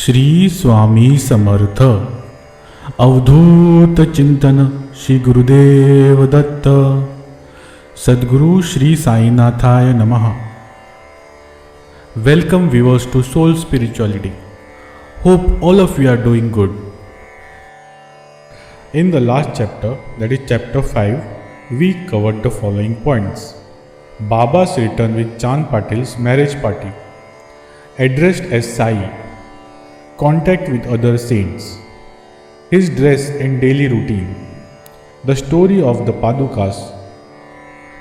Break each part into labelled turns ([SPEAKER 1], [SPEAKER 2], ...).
[SPEAKER 1] श्री स्वामी समर्थ अवधूत चिंतन श्री गुरुदेव दत्त सद्गुरु श्री साईनाथाय नमः. Welcome viewers to Soul Spirituality. Hope all of you are doing good. In the last chapter, that is chapter 5, we covered the following points. Baba's return with Chand Patil's marriage party, addressed as Sai, contact with other saints, his dress and daily routine, the story of the Padukas,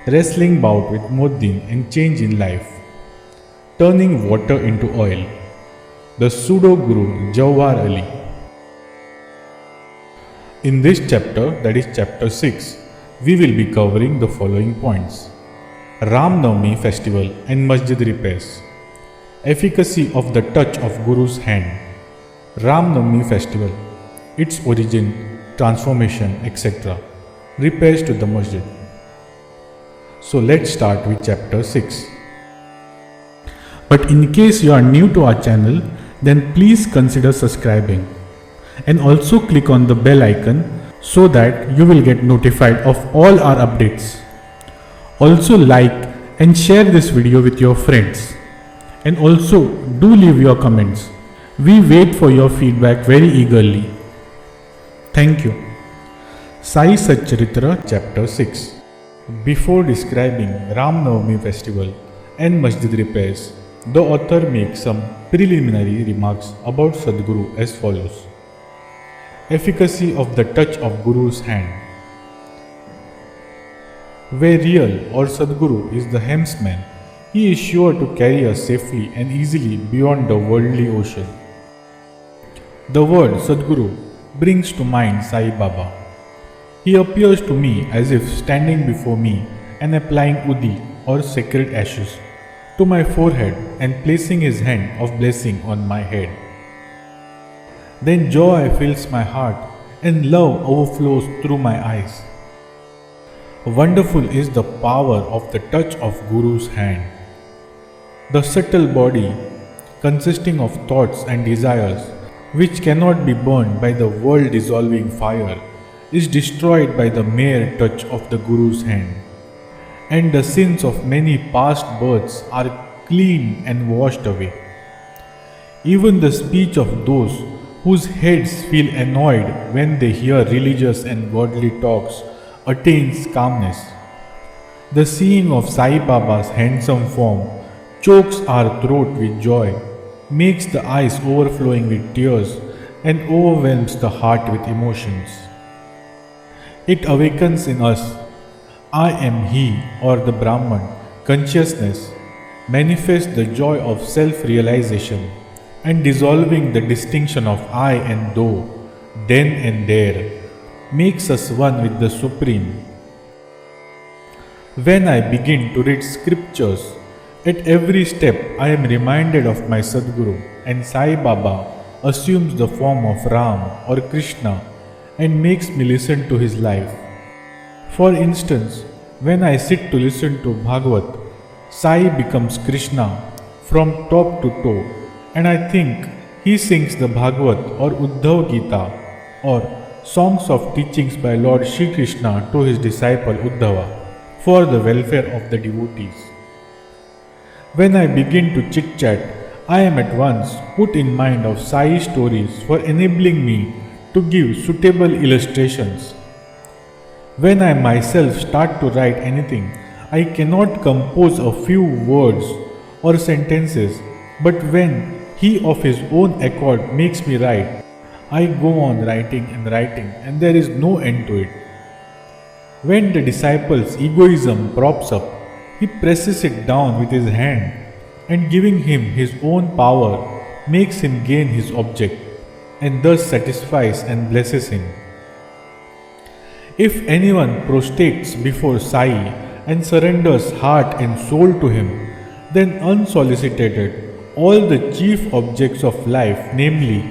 [SPEAKER 1] wrestling bout with Muddin and change in life, turning water into oil, the pseudo-guru Jawhar Ali. In this chapter, that is chapter 6, we will be covering the following points. Ram Navami festival and Masjid repairs, efficacy of the touch of Guru's hand, Ram Navami festival, its origin, transformation, etc., repairs to the Masjid. So let's start with chapter 6. But in case you are new to our channel, then please consider subscribing and also click on the bell icon so that you will get notified of all our updates. Also like and share this video with your friends, and also do leave your comments. We wait for your feedback very eagerly. Thank you. Saisatcharitra chapter 6. Before describing Ram Navami festival and Masjid repairs, the author makes some preliminary remarks about Sadguru as follows. Efficacy of the touch of Guru's hand. Where real or Sadguru is the helmsman, he is sure to carry us safely and easily beyond the worldly ocean. The word Sadguru brings to mind Sai Baba. He appears to me as if standing before me and applying udi or sacred ashes to my forehead and placing his hand of blessing on my head. Then joy fills my heart and love overflows through my eyes. Wonderful is the power of the touch of Guru's hand. The subtle body, consisting of thoughts and desires, which cannot be burned by the world-dissolving fire, is destroyed by the mere touch of the Guru's hand. And the sins of many past births are clean and washed away. Even the speech of those whose heads feel annoyed when they hear religious and godly talks attains calmness. The seeing of Sai Baba's handsome form chokes our throat with joy, makes the eyes overflowing with tears, and overwhelms the heart with emotions. It awakens in us, I am he or the Brahman, consciousness, manifests the joy of self-realization and dissolving the distinction of I and thou, then and there, makes us one with the Supreme. When I begin to read scriptures, at every step I am reminded of my Sadguru, and Sai Baba assumes the form of Ram or Krishna and makes me listen to his life. For instance, when I sit to listen to Bhagavat, Sai becomes Krishna from top to toe, and I think he sings the Bhagavat or Uddhav Gita or songs of teachings by Lord Shri Krishna to his disciple Uddhava for the welfare of the devotees. When I begin to chit-chat, I am at once put in mind of Sai stories for enabling me to give suitable illustrations. When I myself start to write anything, I cannot compose a few words or sentences, but when he of his own accord makes me write, I go on writing, and there is no end to it. When the disciple's egoism props up, he presses it down with his hand, and giving him his own power, makes him gain his object, and thus satisfies and blesses him. If anyone prostrates before Sai and surrenders heart and soul to him, then unsolicited, all the chief objects of life, namely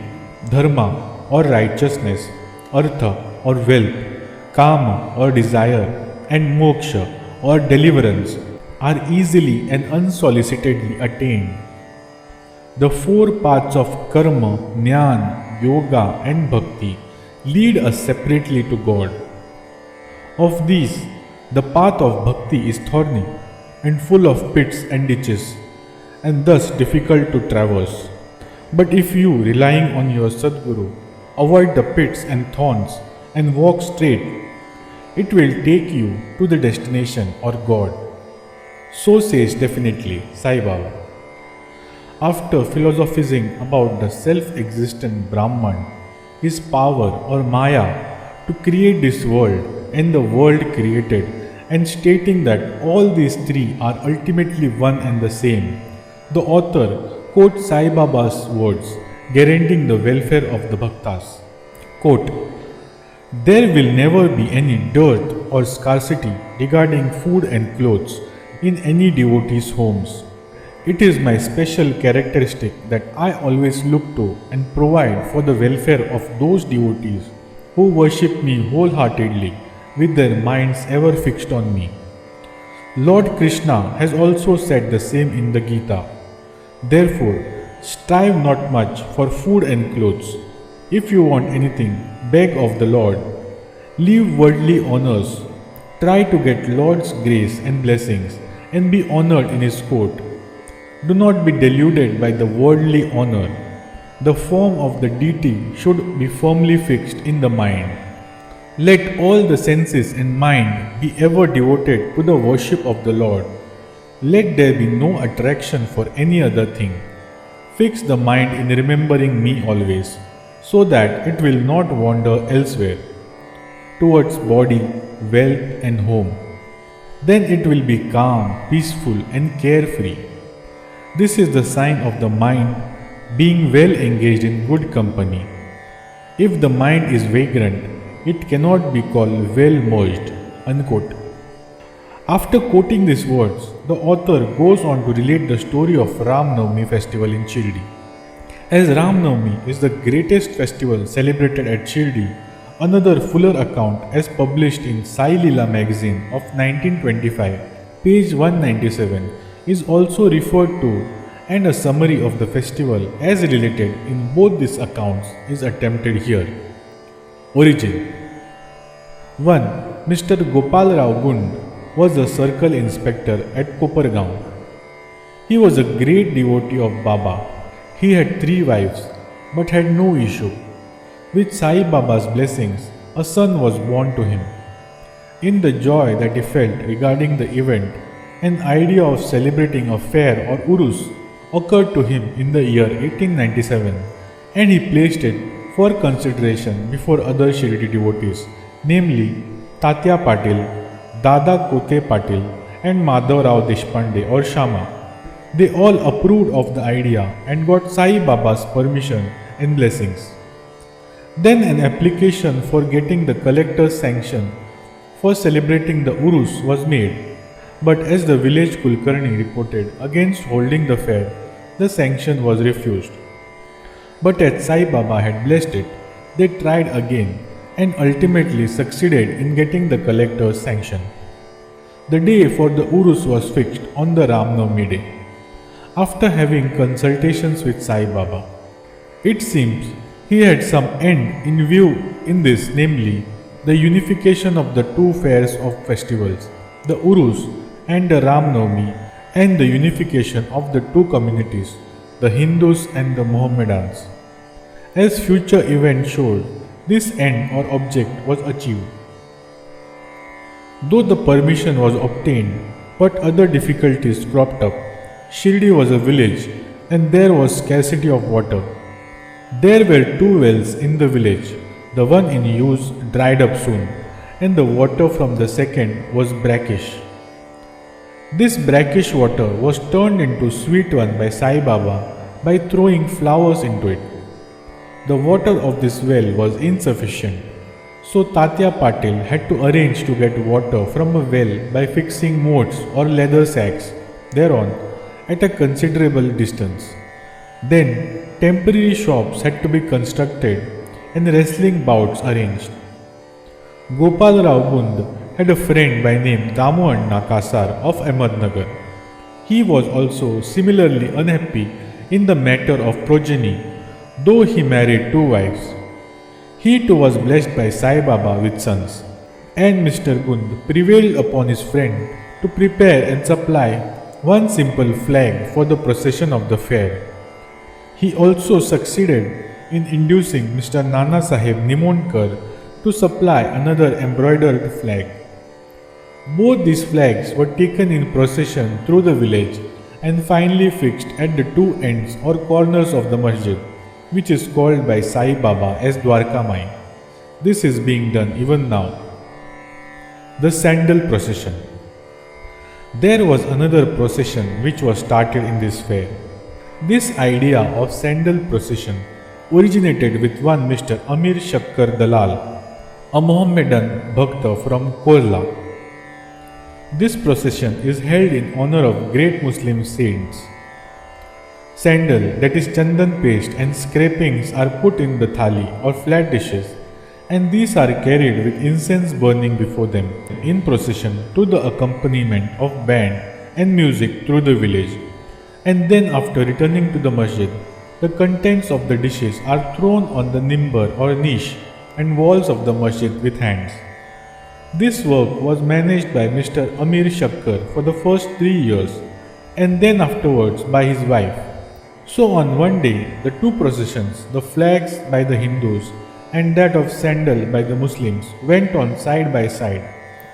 [SPEAKER 1] dharma or righteousness, artha or wealth, kama or desire, and moksha or deliverance, are easily and unsolicitedly attained. The four paths of karma, jnana, yoga, and bhakti lead us separately to God. Of these, the path of bhakti is thorny and full of pits and ditches, and thus difficult to traverse. But if you, relying on your Sadguru, avoid the pits and thorns and walk straight, it will take you to the destination or God. So says definitely Sai Baba. After philosophizing about the self-existent Brahman, his power or Maya to create this world and the world created, and stating that all these three are ultimately one and the same, the author quotes Sai Baba's words guaranteeing the welfare of the bhaktas. Quote, "There will never be any dearth or scarcity regarding food and clothes in any devotee's homes. It is my special characteristic that I always look to and provide for the welfare of those devotees who worship me wholeheartedly with their minds ever fixed on me." Lord Krishna has also said the same in the Gita. Therefore, strive not much for food and clothes. If you want anything, beg of the Lord. Leave worldly honors. Try to get Lord's grace and blessings and be honored in His court. Do not be deluded by the worldly honor. The form of the deity should be firmly fixed in the mind. Let all the senses and mind be ever devoted to the worship of the Lord. Let there be no attraction for any other thing. Fix the mind in remembering me always, so that it will not wander elsewhere, towards body, wealth and home. Then it will be calm, peaceful and carefree. This is the sign of the mind being well engaged in good company. If the mind is vagrant, it cannot be called well merged. Unquote. After quoting these words, the author goes on to relate the story of Ram Navami festival in Shirdi. As Ram Navami is the greatest festival celebrated at Shirdi, another fuller account as published in Sai Leela magazine of 1925, page 197, is also referred to, and a summary of the festival as related in both these accounts is attempted here. Origin. 1. Mr. Gopal Rao Gund was a circle inspector at Kopargaon. He was a great devotee of Baba. He had 3 wives but had no issue. With Sai Baba's blessings, a son was born to him. In the joy that he felt regarding the event, an idea of celebrating a fair or urus occurred to him in the year 1897, and he placed it for consideration before other Shirdi devotees, namely Tatya Patil, Dada Kote Patil and Madhav Rao Deshpande or Shama. They all approved of the idea and got Sai Baba's permission and blessings. Then an application for getting the collector's sanction for celebrating the urus was made. But as the village Kulkarni reported against holding the fair, the sanction was refused. But as Sai Baba had blessed it, they tried again and ultimately succeeded in getting the collector's sanction. The day for the urus was fixed on the Ram Navami day. After having consultations with Sai Baba, it seems he had some end in view in this, namely the unification of the 2 fairs of festivals, the urus and the Ram Navami, and the unification of the 2 communities, the Hindus and the Mohammedans. As future events showed, this end or object was achieved. Though the permission was obtained, but other difficulties cropped up. Shirdi was a village and there was scarcity of water. There were 2 wells in the village. The one in use dried up soon, and the water from the second was brackish. This brackish water was turned into sweet one by Sai Baba by throwing flowers into it. The water of this well was insufficient, so Tatya Patil had to arrange to get water from a well by fixing moats or leather sacks thereon at a considerable distance. Then temporary shops had to be constructed and wrestling bouts arranged. Gopal Rao Gund had a friend by name Damu Anna Kasar of Ahmednagar. He was also similarly unhappy in the matter of progeny, though he married 2 wives. He too was blessed by Sai Baba with sons, and Mr. Gund prevailed upon his friend to prepare and supply one simple flag for the procession of the fair. He also succeeded in inducing Mr. Nana Sahib Nimonkar to supply another embroidered flag. Both these flags were taken in procession through the village and finally fixed at the two ends or corners of the masjid, which is called by Sai Baba as Dwarka Mai. This is being done even now. The Sandal Procession. There was another procession which was started in this fair. This idea of sandal procession originated with one Mr. Amir Shakkar Dalal, a Mohammedan Bhakta from Korla. This procession is held in honor of great Muslim saints. Sandal, that is chandan paste, and scrapings are put in the thali or flat dishes, and these are carried with incense burning before them in procession to the accompaniment of band and music through the village. And then after returning to the masjid, the contents of the dishes are thrown on the nimbar or niche and walls of the masjid with hands. This work was managed by Mr. Amir Shakkar for the first 3 years and then afterwards by his wife. So on one day, the two processions, the flags by the Hindus and that of sandal by the Muslims, went on side by side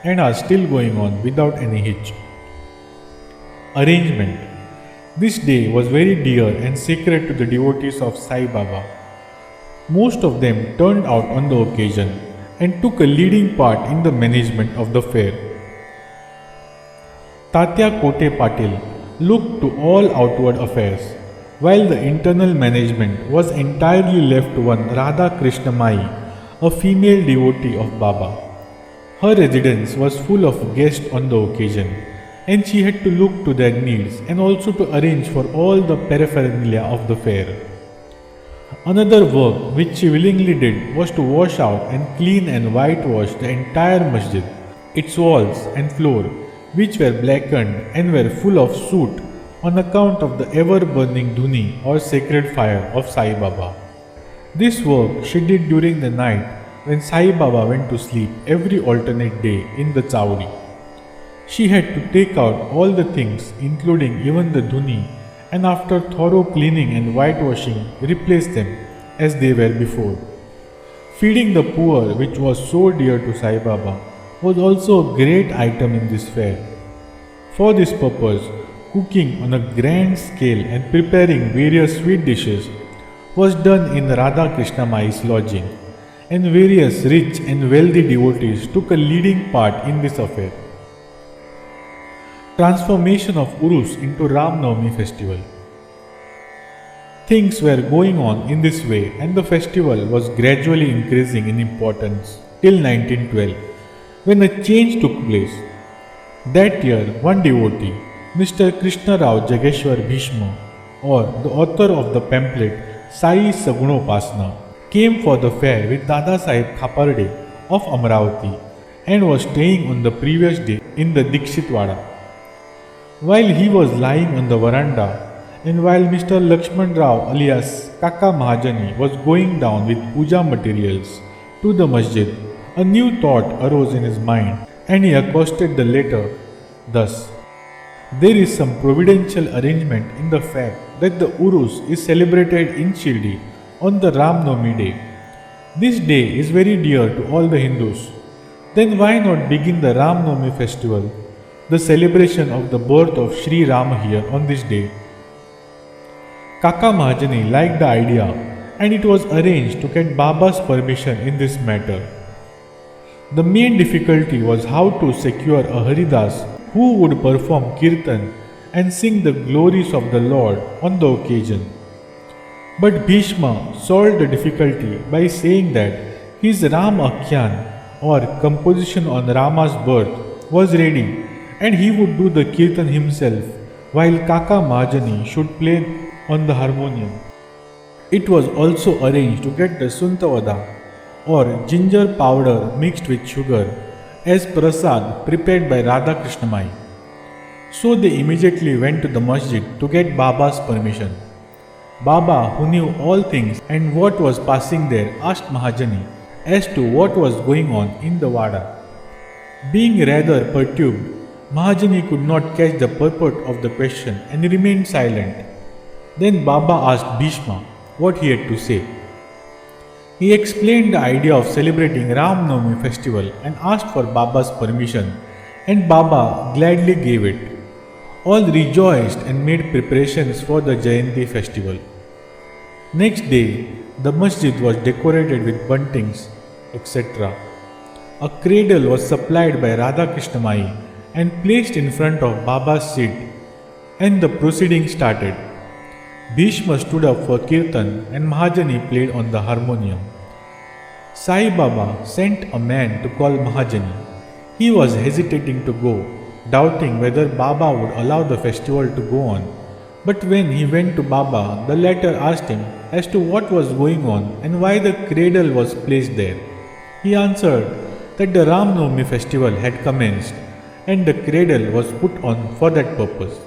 [SPEAKER 1] and are still going on without any hitch. Arrangement. This day was very dear and sacred to the devotees of Sai Baba. Most of them turned out on the occasion and took a leading part in the management of the fair. Tatya Kote Patil looked to all outward affairs, while the internal management was entirely left to one Radha Krishna Mai, a female devotee of Baba. Her residence was full of guests on the occasion, and she had to look to their needs and also to arrange for all the paraphernalia of the fair. Another work which she willingly did was to wash out and clean and whitewash the entire masjid, its walls and floor, which were blackened and were full of soot on account of the ever-burning dhuni or sacred fire of Sai Baba. This work she did during the night when Sai Baba went to sleep every alternate day in the chowri. She had to take out all the things, including even the dhuni, and after thorough cleaning and whitewashing, replace them as they were before. Feeding the poor, which was so dear to Sai Baba, was also a great item in this fair. For this purpose, cooking on a grand scale and preparing various sweet dishes was done in Radha Krishna Mai's lodging, and various rich and wealthy devotees took a leading part in this affair. Transformation of Urus into Ram Navami festival. Things were going on in this way and the festival was gradually increasing in importance till 1912, when a change took place. That year, one devotee, Mr. Krishna Rao Jageshwar Bhishma, or the author of the pamphlet Sai Sagunopasna, came for the fair with Dada Sahib Khaparde of Amravati and was staying on the previous day in the Dikshitwada. While he was lying on the veranda and while Mr. Lakshman Rao alias Kaka Mahajani was going down with puja materials to the masjid, a new thought arose in his mind and he accosted the latter thus: "There is some providential arrangement in the fact that the Urus is celebrated in Shirdi on the Ram Navami day. This day is very dear to all the Hindus. Then why not begin the Ram Navami festival, the celebration of the birth of Shri Rama here on this day?" Kaka Mahajani liked the idea and it was arranged to get Baba's permission in this matter. The main difficulty was how to secure a Haridas who would perform kirtan and sing the glories of the Lord on the occasion. But Bhishma solved the difficulty by saying that his Ram Akhyan or composition on Rama's birth was ready and he would do the kirtan himself while Kaka Mahajani should play on the harmonium. It was also arranged to get the Suntavada or ginger powder mixed with sugar as prasad prepared by Radha Krishna Mai. So they immediately went to the masjid to get Baba's permission. Baba, who knew all things and what was passing there, asked Mahajani as to what was going on in the Vada. Being rather perturbed, Mahajani could not catch the purport of the question and remained silent. Then Baba asked Bhishma what he had to say. He explained the idea of celebrating Ram Navami festival and asked for Baba's permission, and Baba gladly gave it. All rejoiced and made preparations for the Jayanti festival. Next day, the Masjid was decorated with buntings, etc. A cradle was supplied by Radha Krishnamai and placed in front of Baba's seat, and the proceedings started. Bhishma stood up for Kirtan and Mahajani played on the harmonium. Sai Baba sent a man to call Mahajani. He was hesitating to go, doubting whether Baba would allow the festival to go on. But when he went to Baba, the latter asked him as to what was going on and why the cradle was placed there. He answered that the Ram Navami festival had commenced and the cradle was put on for that purpose.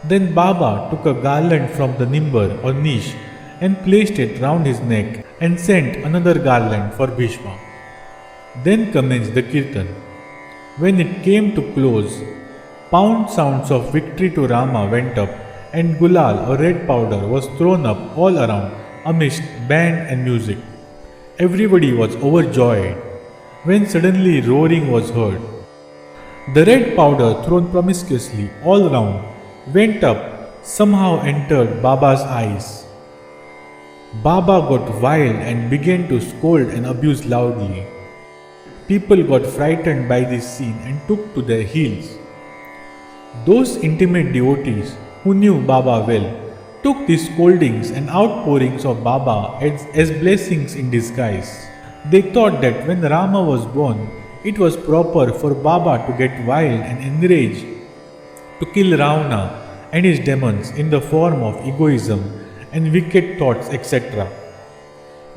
[SPEAKER 1] Then Baba took a garland from the nimbar or niche and placed it round his neck and sent another garland for Bhishma. Then commenced the kirtan. When it came to close, pound sounds of victory to Rama went up, and gulal or red powder was thrown up all around amidst band and music. Everybody was overjoyed, when suddenly roaring was heard. The red powder thrown promiscuously all round went up, somehow entered Baba's eyes. Baba got wild and began to scold and abuse loudly. People got frightened by this scene and took to their heels. Those intimate devotees who knew Baba well took these scoldings and outpourings of Baba as blessings in disguise. They thought that when Rama was born, it was proper for Baba to get wild and enraged, to kill Ravana and his demons in the form of egoism and wicked thoughts, etc.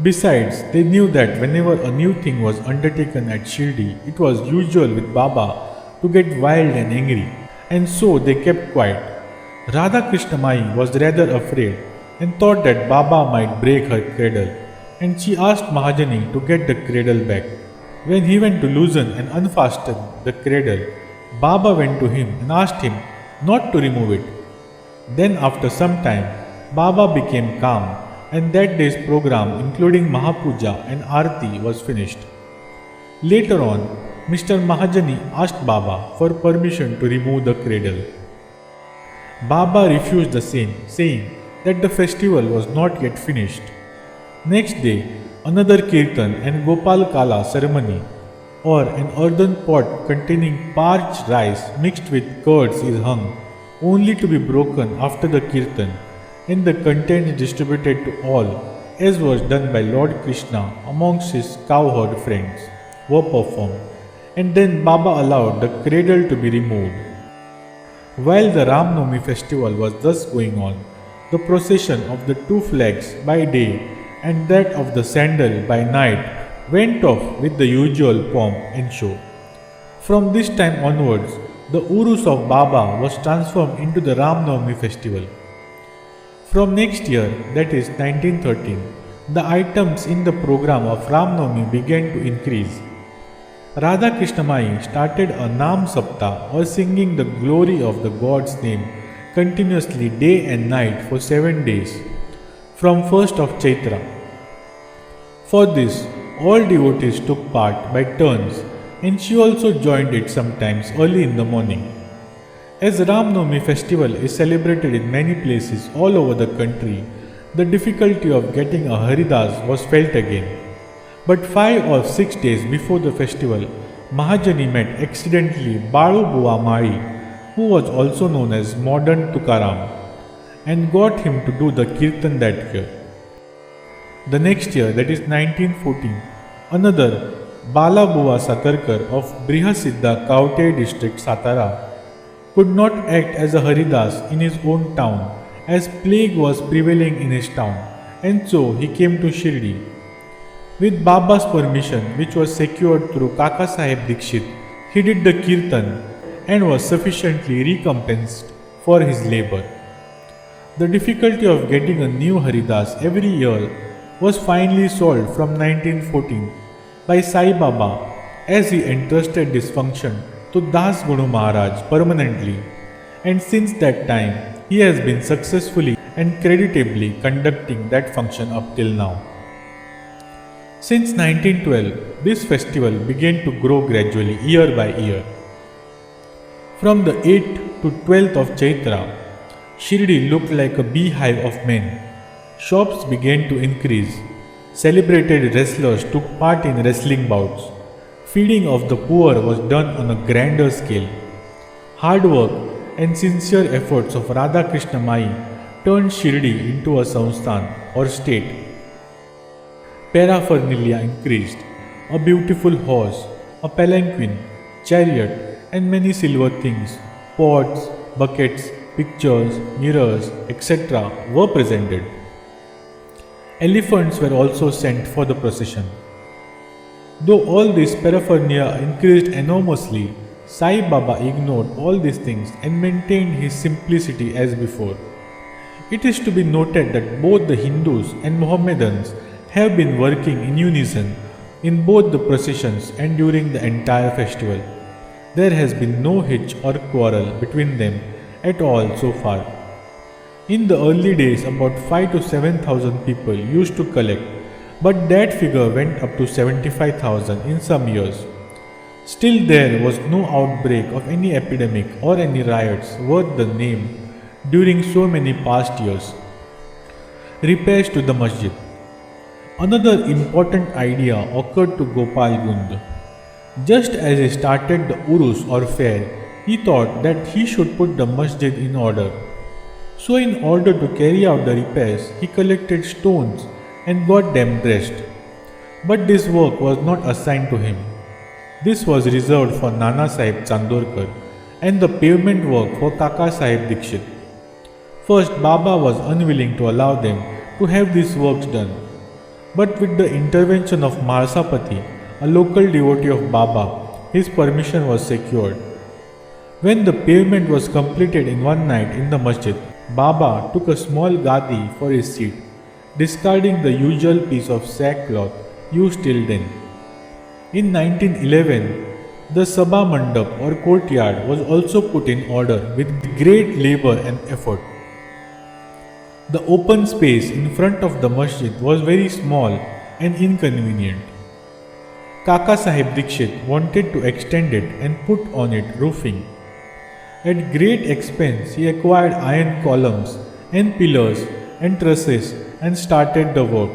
[SPEAKER 1] Besides, they knew that whenever a new thing was undertaken at Shirdi, it was usual with Baba to get wild and angry, and so they kept quiet. Radha Krishnamai was rather afraid and thought that Baba might break her cradle, and she asked Mahajani to get the cradle back. When he went to loosen and unfasten the cradle, Baba went to him and asked him not to remove it. Then after some time, Baba became calm, and that day's program, including Mahapuja and Arti, was finished. Later on, Mr. Mahajani asked Baba for permission to remove the cradle. Baba refused the same, saying that the festival was not yet finished. Next day, another kirtan and Gopal Kala ceremony, or an earthen pot containing parched rice mixed with curds, is hung, only to be broken after the kirtan, and the contents distributed to all, as was done by Lord Krishna amongst his cowherd friends, were performed, and then Baba allowed the cradle to be removed. While the Ram Navami festival was thus going on, the procession of the two flags by day and that of the sandal by night went off with the usual pomp and show. From this time onwards, the Urus of Baba was transformed into the Ram Navami festival. From next year, that is 1913, the items in the program of Ram Navami began to increase. Radha Krishnamai started a Nam Sapta, or singing the glory of the God's name continuously day and night for 7 days, from 1st of Chaitra. For this, all devotees took part by turns, and she also joined it sometimes early in the morning. As Ram Navami festival is celebrated in many places all over the country, the difficulty of getting a Haridas was felt again. But 5 or 6 days before the festival, Mahajani met accidentally Balu Bua Mari, who was also known as modern Tukaram, and got him to do the kirtan that year. The next year, that is 1914, another Bala Bua Satarkar of Brihasiddha Kaute district Satara could not act as a Haridas in his own town, as plague was prevailing in his town, and so he came to Shirdi. With Baba's permission, which was secured through Kaka Sahib Dikshit, he did the kirtan and was sufficiently recompensed for his labor. The difficulty of getting a new Haridas every year was finally solved from 1914 by Sai Baba as he entrusted this function to Das Guru Maharaj permanently, and since that time he has been successfully and creditably conducting that function up till now. Since 1912, this festival began to grow gradually year by year. From the 8th to 12th of Chaitra, Shirdi looked like a beehive of men. Shops began to increase. Celebrated wrestlers took part in wrestling bouts. Feeding of the poor was done on a grander scale. Hard work and sincere efforts of Radha Krishna Mai turned Shirdi into a samsthan or state. Paraphernalia increased. A beautiful horse, a palanquin, chariot, and many silver things, pots, buckets, pictures, mirrors, etc. were presented. Elephants were also sent for the procession. Though all this paraphernalia increased enormously, Sai Baba ignored all these things and maintained his simplicity as before. It is to be noted that both the Hindus and Mohammedans have been working in unison in both the processions and during the entire festival. There has been no hitch or quarrel between them at all so far. In the early days, about 5 to 7,000 people used to collect, but that figure went up to 75,000 in some years. Still, there was no outbreak of any epidemic or any riots worth the name during so many past years. Repairs to the Masjid. Another important idea occurred to Gopal Gund. Just as he started the Urus or fair, he thought that he should put the Masjid in order. So in order to carry out the repairs, he collected stones and got them dressed. But this work was not assigned to him. This was reserved for Nana Sahib Chandorkar and the pavement work for Kaka Sahib Dikshit. First, Baba was unwilling to allow them to have these works done. But with the intervention of Mahasapati, a local devotee of Baba, his permission was secured. When the pavement was completed in one night in the masjid, Baba took a small gadi for his seat, discarding the usual piece of sackcloth used till then. In 1911, the Sabha Mandap or courtyard was also put in order with great labor and effort. The open space in front of the masjid was very small and inconvenient. Kaka Sahib Dikshit wanted to extend it and put on it roofing. At great expense, he acquired iron columns and pillars and trusses and started the work.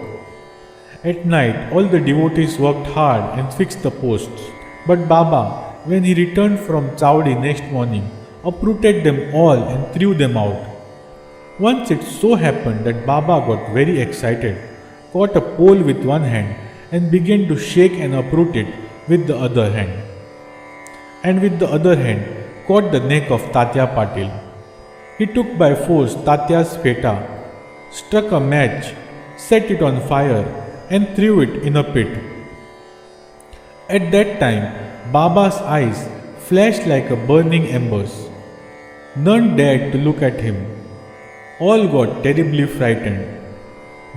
[SPEAKER 1] At night, all the devotees worked hard and fixed the posts. But Baba, when he returned from Chowdi next morning, uprooted them all and threw them out. Once it so happened that Baba got very excited, caught a pole with one hand and began to shake and uproot it with the other hand. And with the other hand, caught the neck of Tatya Patil. He took by force Tatya's feta, struck a match, set it on fire and threw it in a pit. At that time, Baba's eyes flashed like a burning embers. None dared to look at him. All got terribly frightened.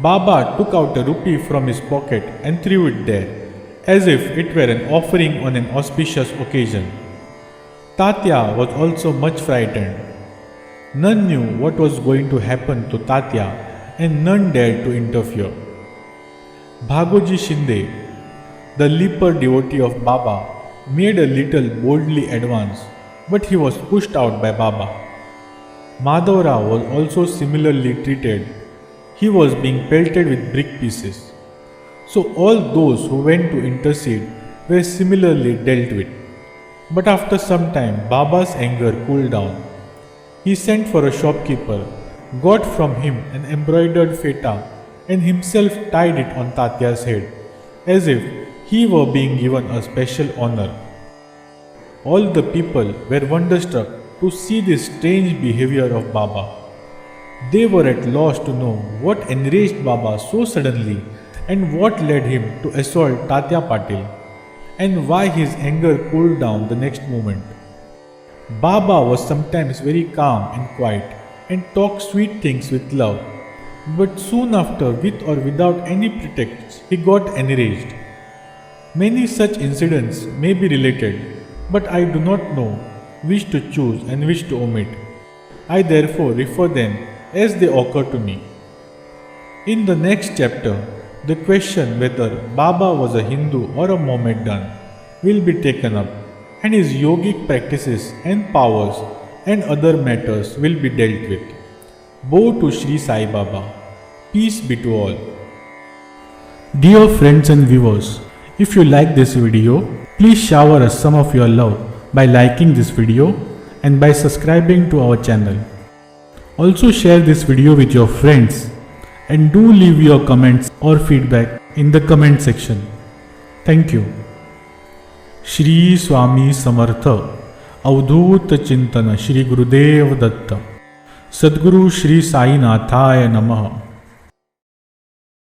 [SPEAKER 1] Baba took out a rupee from his pocket and threw it there, as if it were an offering on an auspicious occasion. Tatya was also much frightened. None knew what was going to happen to Tatya and none dared to interfere. Bhagoji Shinde, the leper devotee of Baba, made a little boldly advance, but he was pushed out by Baba. Madhavra was also similarly treated. He was being pelted with brick pieces. So all those who went to intercede were similarly dealt with. But after some time, Baba's anger cooled down. He sent for a shopkeeper, got from him an embroidered feta, and himself tied it on Tatya's head, as if he were being given a special honor. All the people were wonderstruck to see this strange behavior of Baba. They were at loss to know what enraged Baba so suddenly and what led him to assault Tatya Patil, and why his anger cooled down the next moment. Baba was sometimes very calm and quiet, and talk sweet things with love. But soon after, with or without any pretext, he got enraged. Many such incidents may be related, but I do not know which to choose and which to omit. I therefore refer them as they occur to me. In the next chapter, the question whether Baba was a Hindu or a Mohammedan will be taken up, and his yogic practices and powers and other matters will be dealt with. Bow to Shri Sai Baba. Peace be to all. Dear friends and viewers, if you like this video, please shower us some of your love by liking this video and by subscribing to our channel. Also share this video with your friends and do leave your comments or feedback in the comment section. Thank you. Shri Swami Samartha Avdhut Chintana Shri Gurudev Datta Sadguru Shri Sai Nathaya Namaha.